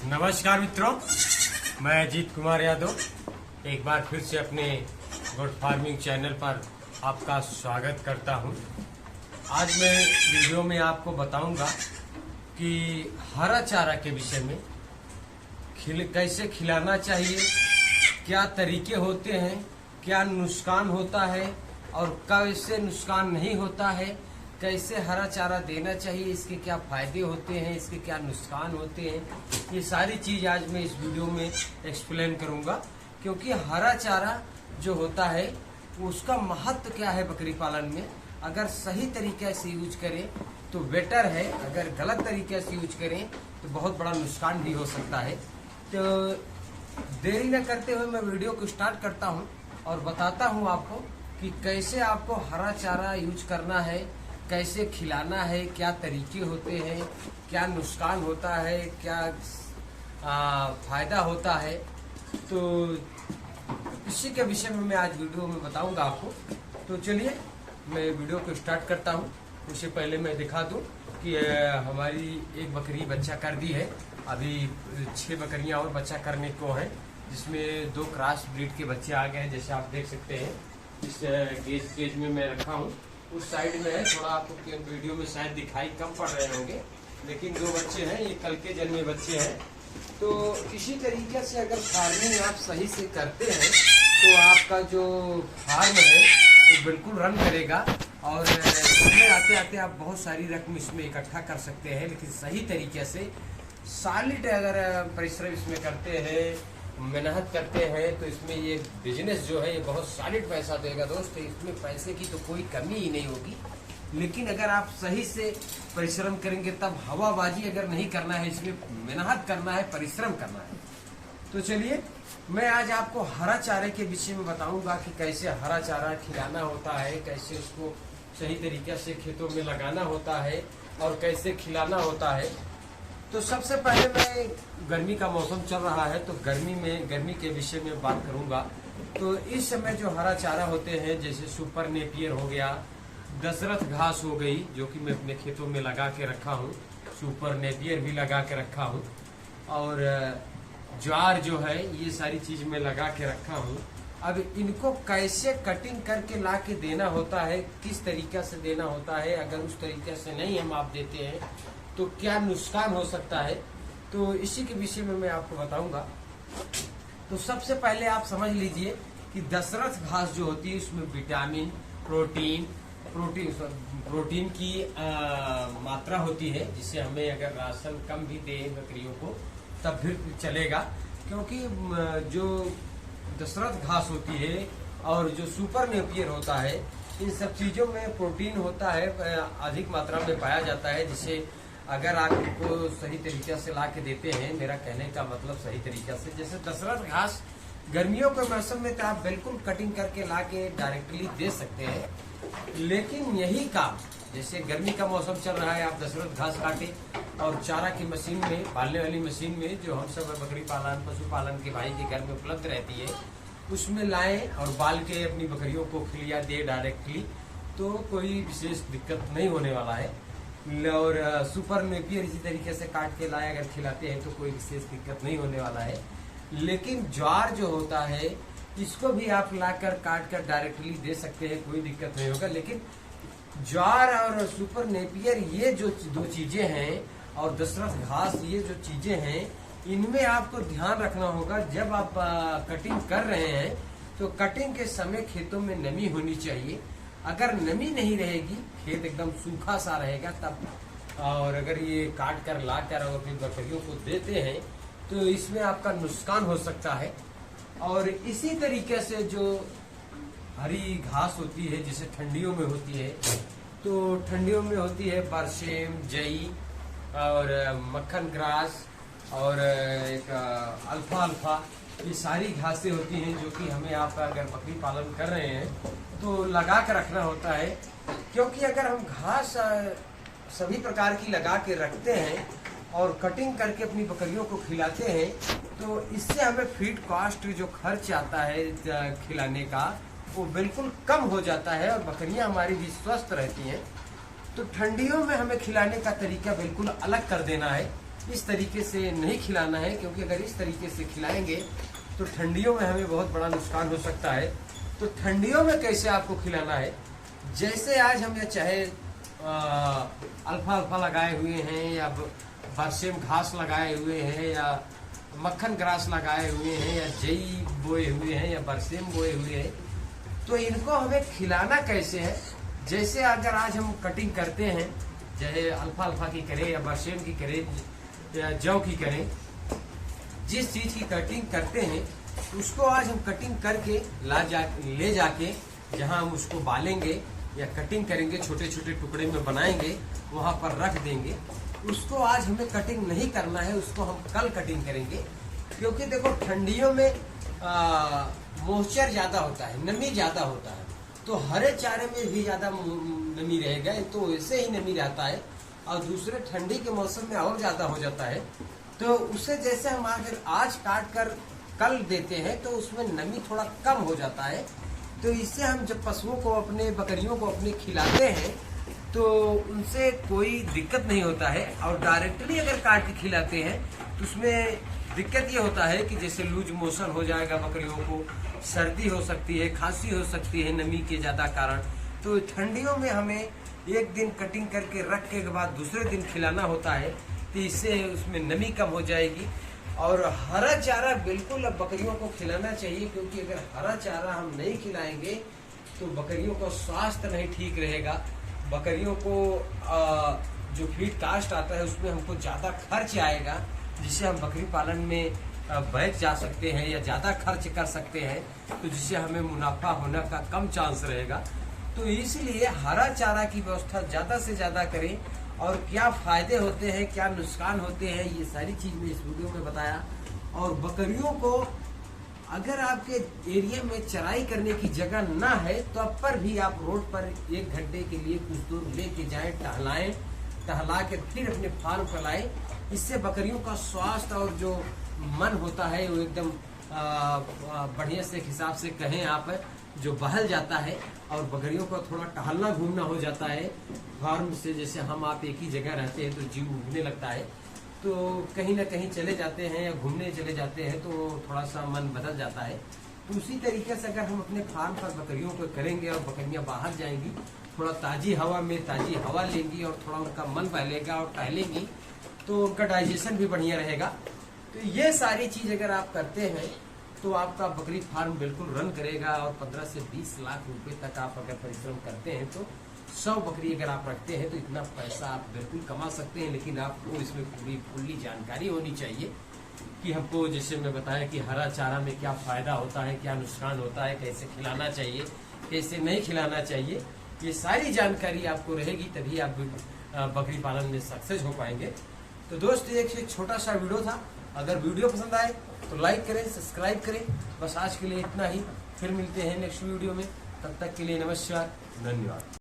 नमस्कार मित्रों, मैं अजीत कुमार यादव एक बार फिर से अपने गोट फार्मिंग चैनल पर आपका स्वागत करता हूं। आज मैं वीडियो में आपको बताऊंगा कि हरा चारा के विषय में कैसे खिलाना चाहिए, क्या तरीके होते हैं, क्या नुकसान होता है और कैसे नुकसान नहीं होता है, कैसे हरा चारा देना चाहिए, इसके क्या फायदे होते हैं, इसके क्या नुकसान होते हैं, ये सारी चीज आज मैं इस वीडियो में एक्सप्लेन करूंगा। क्योंकि हरा चारा जो होता है उसका महत्व क्या है बकरी पालन में, अगर सही तरीके से यूज करें तो बेटर है, अगर गलत तरीके से यूज करें तो बहुत बड़ा नुकसान भी हो सकता है। तो देरी न करते हुए मैं वीडियो को स्टार्ट करता हूँ और बताता हूँ आपको कि कैसे आपको हरा चारा यूज करना है, कैसे खिलाना है, क्या तरीके होते हैं, क्या नुकसान होता है, क्या फायदा होता है। तो इसी के विषय में मैं आज वीडियो में बताऊंगा आपको। तो चलिए मैं वीडियो को स्टार्ट करता हूं। उससे पहले मैं दिखा दूं कि हमारी एक बकरी बच्चा कर दी है। अभी 6 बकरियां और बच्चा करने को हैं, जिसमें 2 क्रॉस ब्रीड के बच्चे आ गए हैं, जैसे आप देख सकते हैं। इस केज में मैं रखा हूँ, उस साइड में है, थोड़ा आपको वीडियो में शायद दिखाई कम पड़ रहे होंगे, लेकिन 2 बच्चे हैं, ये कल के जन्मे बच्चे हैं। तो इसी तरीके से अगर फार्मिंग आप सही से करते हैं तो आपका जो फार्म है वो बिल्कुल रन करेगा और इसमें आते आते आप बहुत सारी रकम इसमें इकट्ठा कर सकते हैं। लेकिन सही तरीके से सॉलिड अगर परिश्रम इसमें करते हैं, मेहनत करते हैं, तो इसमें ये बिजनेस जो है ये बहुत सॉलिड पैसा देगा दोस्त। इसमें पैसे की तो कोई कमी ही नहीं होगी। लेकिन अगर आप सही से परिश्रम करेंगे तब, हवाबाजी अगर नहीं करना है, इसमें मेहनत करना है, परिश्रम करना है। तो चलिए मैं आज आपको हरा चारे के विषय में बताऊंगा कि कैसे हरा चारा खिलाना होता है, कैसे उसको सही तरीके से खेतों में लगाना होता है और कैसे खिलाना होता है। तो सबसे पहले मैं, गर्मी का मौसम चल रहा है तो गर्मी के विषय में बात करूंगा। तो इस समय जो हरा चारा होते हैं, जैसे सुपर नेपियर हो गया, दशरथ घास हो गई, जो कि मैं अपने खेतों में लगा के रखा हूँ, सुपर नेपियर भी लगा के रखा हूँ, और ज्वार जो है, ये सारी चीज मैं लगा के रखा हूँ। अब इनको कैसे कटिंग करके ला के देना होता है, किस तरीके से देना होता है, अगर उस तरीके से नहीं हम आप देते हैं तो क्या नुकसान हो सकता है, तो इसी के विषय में मैं आपको बताऊंगा। तो सबसे पहले आप समझ लीजिए कि दशरथ घास जो होती है उसमें विटामिन, प्रोटीन की मात्रा होती है, जिससे हमें अगर राशन कम भी दें बकरियों को तब भी चलेगा। क्योंकि जो दशरथ घास होती है और जो सुपर नेपियर होता है, इन सब चीजों में प्रोटीन होता है, अधिक मात्रा में पाया जाता है, जिसे अगर आप इनको सही तरीके से ला के देते हैं, मेरा कहने का मतलब सही तरीके से, जैसे दशरथ घास गर्मियों के मौसम में तो आप बिल्कुल कटिंग करके ला के डायरेक्टली दे सकते हैं। लेकिन यही काम, जैसे गर्मी का मौसम चल रहा है, आप दशरथ घास काटे और चारा की मशीन में, पालने वाली मशीन में, जो हम सब बकरी पालन पशुपालन के भाई के घर में उपलब्ध रहती है, उसमें लाएं और बाल के अपनी बकरियों को खिलिया दे डायरेक्टली, तो कोई विशेष दिक्कत नहीं होने वाला है। और सुपर नेपियर इसी तरीके से काट के लाए अगर खिलाते हैं तो कोई विशेष दिक्कत नहीं होने वाला है। लेकिन ज्वार जो होता है, इसको भी आप लाकर काट कर डायरेक्टली दे सकते हैं, कोई दिक्कत नहीं होगा। लेकिन ज्वार और सुपर नेपियर, ये जो 2 चीजें हैं, और दशरथ घास, ये जो चीजें हैं, इनमें आपको ध्यान रखना होगा। जब आप कटिंग कर रहे हैं तो कटिंग के समय खेतों में नमी होनी चाहिए। अगर नमी नहीं रहेगी, खेत एकदम सूखा सा रहेगा तब, और अगर ये काट कर ला कर और फिर बकरियों को देते हैं तो इसमें आपका नुकसान हो सकता है। और इसी तरीके से जो हरी घास होती है, जैसे ठंडियों में होती है, तो ठंडियों में होती है बरसेम, जई और मक्खन ग्रास और एक अल्फा, ये सारी घासें होती हैं, जो कि हमें आप अगर बकरी पालन कर रहे हैं तो लगा कर रखना होता है। क्योंकि अगर हम घास सभी प्रकार की लगा के रखते हैं और कटिंग करके अपनी बकरियों को खिलाते हैं, तो इससे हमें फीड कॉस्ट, जो खर्च आता है खिलाने का, वो बिल्कुल कम हो जाता है और बकरियां हमारी भी स्वस्थ रहती हैं। तो ठंडियों में हमें खिलाने का तरीका बिल्कुल अलग कर देना है। इस तरीके से नहीं खिलाना है, क्योंकि अगर इस तरीके से खिलाएंगे तो ठंडियों में हमें बहुत बड़ा नुकसान हो सकता है। तो ठंडियों में कैसे आपको खिलाना है, जैसे आज हम चाहे अल्फा अल्फा लगाए हुए हैं या बरसेम घास लगाए हुए हैं या मक्खन ग्रास लगाए हुए हैं या जई बोए हुए हैं या बरसेम बोए हुए हैं, तो इनको हमें खिलाना कैसे है। जैसे अगर आज हम कटिंग करते हैं, चाहे अल्फा अल्फा की करें या बरसेम की करें या जौ की करें, जिस चीज की कटिंग करते हैं उसको आज हम कटिंग करके ले जाके जहां हम उसको बालेंगे या कटिंग करेंगे, छोटे छोटे टुकड़े में बनाएंगे, वहां पर रख देंगे। उसको आज हमें कटिंग नहीं करना है, उसको हम कल कटिंग करेंगे। क्योंकि देखो ठंडियों में मॉइस्चर ज्यादा होता है, नमी ज्यादा होता है, तो हरे चारे में भी ज्यादा नमी रहेगा, तो वैसे ही नमी रहता है। और दूसरे ठंडी के मौसम में और ज्यादा हो जाता है। तो उससे जैसे हम अगर आज काट कर कल देते हैं तो उसमें नमी थोड़ा कम हो जाता है। तो इससे हम जब पशुओं को अपने बकरियों को अपने खिलाते हैं तो उनसे कोई दिक्कत नहीं होता है। और डायरेक्टली अगर काट के खिलाते हैं तो उसमें दिक्कत ये होता है कि जैसे लूज मोशन हो जाएगा, बकरियों को सर्दी हो सकती है, खांसी हो सकती है नमी के ज्यादा कारण। तो ठंडियों में हमें एक दिन कटिंग करके रख के बाद दूसरे दिन खिलाना होता है, तो इससे उसमें नमी कम हो जाएगी। और हरा चारा बिल्कुल अब बकरियों को खिलाना चाहिए, क्योंकि अगर हरा चारा हम नहीं खिलाएंगे तो बकरियों का स्वास्थ्य नहीं ठीक रहेगा। बकरियों को जो फीड कास्ट आता है उसमें हमको ज्यादा खर्च आएगा, जिससे हम बकरी पालन में बैठ जा सकते हैं या ज्यादा खर्च कर सकते हैं, तो जिससे हमें मुनाफा होने का कम चांस रहेगा। तो इसलिए हरा चारा की व्यवस्था ज्यादा से ज्यादा करें। और क्या फायदे होते हैं, क्या नुकसान होते हैं, ये सारी चीज मैं इस वीडियो में बताया। और बकरियों को अगर आपके एरिया में चराई करने की जगह ना है तो अब पर भी आप रोड पर 1 घंटे के लिए कुछ दूर लेके जाएं, टहलाएं, टहला के फिर अपने फार्म पर लाएं। इससे बकरियों का स्वास्थ्य और जो मन होता है वो एकदम बढ़िया से हिसाब से कहें आप, जो बहल जाता है। और बकरियों को थोड़ा टहलना घूमना हो जाता है फार्म से। जैसे हम आप एक ही जगह रहते हैं तो जीव उगने लगता है, तो कहीं ना कहीं चले जाते हैं या घूमने चले जाते हैं तो थोड़ा सा मन बदल जाता है। तो उसी तरीके से अगर हम अपने फार्म पर बकरियों को करेंगे और बकरियां बाहर जाएंगी, थोड़ा ताजी हवा में ताजी हवा लेंगी और थोड़ा उनका मन बहलेगा और टहलेंगी, तो उनका डाइजेशन भी बढ़िया रहेगा। तो ये सारी चीज अगर आप करते हैं तो आपका बकरी फार्म बिल्कुल रन करेगा। और 15 से 20 लाख रुपए तक आप अगर परिश्रम करते हैं तो 100 बकरी अगर आप रखते हैं तो इतना पैसा आप बिल्कुल कमा सकते हैं। लेकिन आपको इसमें पूरी जानकारी होनी चाहिए कि हमको, जैसे मैं बताया कि हरा चारा में क्या फायदा होता है, क्या नुकसान होता है, कैसे खिलाना चाहिए, कैसे नहीं खिलाना चाहिए। ये सारी जानकारी आपको रहेगी तभी आप बकरी पालन में सक्सेस हो पाएंगे। तो दोस्त एक छोटा सा वीडियो था। अगर वीडियो पसंद आए तो लाइक करें, सब्सक्राइब करें। बस आज के लिए इतना ही, फिर मिलते हैं नेक्स्ट वीडियो में। तब तक के लिए नमस्कार, धन्यवाद।